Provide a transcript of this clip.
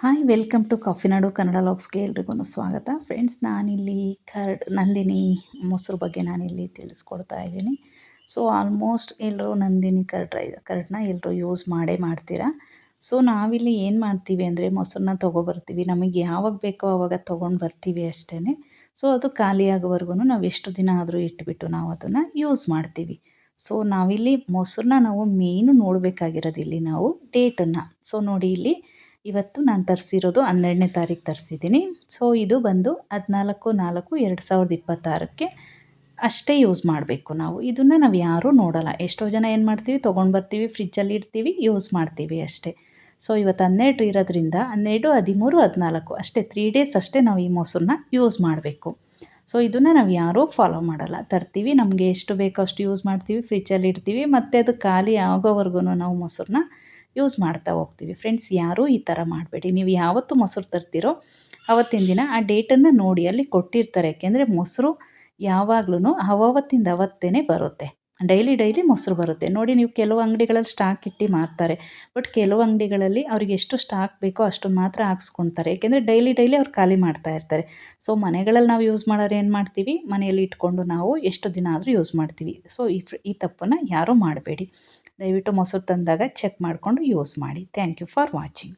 Hi welcome to ಕಾಫಿನಾಡು Kannada ಲಾಗ್ಸ್ಗೆ ಎಲ್ರಿಗೂ ಸ್ವಾಗತ. Friends, ನಾನಿಲ್ಲಿ ನಂದಿನಿ ಮೊಸರು ಬಗ್ಗೆ ನಾನಿಲ್ಲಿ ತಿಳಿಸ್ಕೊಡ್ತಾ ಇದ್ದೀನಿ. ಸೊ ಆಲ್ಮೋಸ್ಟ್ ಎಲ್ಲರೂ ನಂದಿನಿ ಕರ್ಡ್ನ ಎಲ್ಲರೂ ಯೂಸ್ ಮಾಡ್ತೀರಾ. ಸೊ ನಾವಿಲ್ಲಿ ಏನು ಮಾಡ್ತೀವಿ ಅಂದರೆ ಮೊಸರನ್ನ ತೊಗೊಬರ್ತೀವಿ, ನಮಗೆ ಯಾವಾಗ ಬೇಕೋ ಆವಾಗ ತೊಗೊಂಡು ಬರ್ತೀವಿ ಅಷ್ಟೇ. ಸೊ ಅದು ಖಾಲಿ ಆಗೋವರೆಗೂ ನಾವು ಎಷ್ಟು ದಿನ ಆದರೂ ಇಟ್ಬಿಟ್ಟು ನಾವು ಅದನ್ನು ಯೂಸ್ ಮಾಡ್ತೀವಿ. ಸೊ ನಾವಿಲ್ಲಿ ಮೊಸರನ್ನ ನಾವು ಮೇಯ್ನು ನೋಡಬೇಕಾಗಿರೋದು ಇಲ್ಲಿ ನಾವು ಡೇಟನ್ನು. ಸೊ ನೋಡಿ, ಇಲ್ಲಿ ಇವತ್ತು ನಾನು ತರಿಸಿರೋದು 12ನೇ ತಾರೀಕು ತರಿಸಿದ್ದೀನಿ. ಸೊ ಇದು ಬಂದು 14/4/2026 ಅಷ್ಟೇ ಯೂಸ್ ಮಾಡಬೇಕು ನಾವು. ಇದನ್ನು ನಾವು ಯಾರೂ ನೋಡೋಲ್ಲ. ಎಷ್ಟೋ ಜನ ಏನು ಮಾಡ್ತೀವಿ, ತೊಗೊಂಡು ಬರ್ತೀವಿ, ಫ್ರಿಜ್ಜಲ್ಲಿ ಇಡ್ತೀವಿ, ಯೂಸ್ ಮಾಡ್ತೀವಿ ಅಷ್ಟೇ. ಸೊ ಇವತ್ತು 12 ಇರೋದ್ರಿಂದ 12, 13, 14 ಅಷ್ಟೇ 3 ಡೇಸ್ ಅಷ್ಟೇ ನಾವು ಈ ಮೊಸರನ್ನ ಯೂಸ್ ಮಾಡಬೇಕು. ಸೊ ಇದನ್ನು ನಾವು ಯಾರೂ ಫಾಲೋ ಮಾಡಲ್ಲ. ತರ್ತೀವಿ, ನಮಗೆ ಎಷ್ಟು ಬೇಕೋ ಅಷ್ಟು ಯೂಸ್ ಮಾಡ್ತೀವಿ, ಫ್ರಿಜ್ಜಲ್ಲಿ ಇಡ್ತೀವಿ, ಮತ್ತು ಅದು ಖಾಲಿ ಆಗೋವರೆಗೂ ನಾವು ಮೊಸರನ್ನ ಯೂಸ್ ಮಾಡ್ತಾ ಹೋಗ್ತೀವಿ. ಫ್ರೆಂಡ್ಸ್, ಯಾರೂ ಈ ಥರ ಮಾಡಬೇಡಿ. ನೀವು ಯಾವತ್ತು ಮೊಸರು ತರ್ತೀರೋ ಆವತ್ತಿನ ದಿನ ಆ ಡೇಟನ್ನು ನೋಡಿ, ಅಲ್ಲಿ ಕೊಟ್ಟಿರ್ತಾರೆ. ಯಾಕೆಂದರೆ ಮೊಸರು ಯಾವಾಗ್ಲೂ ಅವತ್ತಿಂದ ಅವತ್ತೇ ಬರುತ್ತೆ. ಡೈಲಿ ಮೊಸರು ಬರುತ್ತೆ ನೋಡಿ. ನೀವು ಕೆಲವು ಅಂಗಡಿಗಳಲ್ಲಿ ಸ್ಟಾಕ್ ಇಟ್ಟು ಮಾರ್ತಾರೆ, ಬಟ್ ಕೆಲವು ಅಂಗಡಿಗಳಲ್ಲಿ ಅವ್ರಿಗೆ ಎಷ್ಟು ಸ್ಟಾಕ್ ಬೇಕೋ ಅಷ್ಟನ್ನು ಮಾತ್ರ ಹಾಕ್ಸ್ಕೊತಾರೆ. ಯಾಕೆಂದರೆ ಡೈಲಿ ಅವ್ರು ಖಾಲಿ ಮಾಡ್ತಾ ಇರ್ತಾರೆ. ಸೊ ಮನೆಗಳಲ್ಲಿ ನಾವು ಯೂಸ್ ಮಾಡೋರು ಏನು ಮಾಡ್ತೀವಿ, ಮನೆಯಲ್ಲಿ ಇಟ್ಕೊಂಡು ನಾವು ಎಷ್ಟು ದಿನ ಆದರೂ ಯೂಸ್ ಮಾಡ್ತೀವಿ. ಸೊ ಈ ತಪ್ಪನ್ನು ಯಾರೂ ಮಾಡಬೇಡಿ. ದಯವಿಟ್ಟು ಮೊಸರು ತಂದಾಗ ಚೆಕ್ ಮಾಡಿಕೊಂಡು ಯೂಸ್ ಮಾಡಿ. Thank you for watching.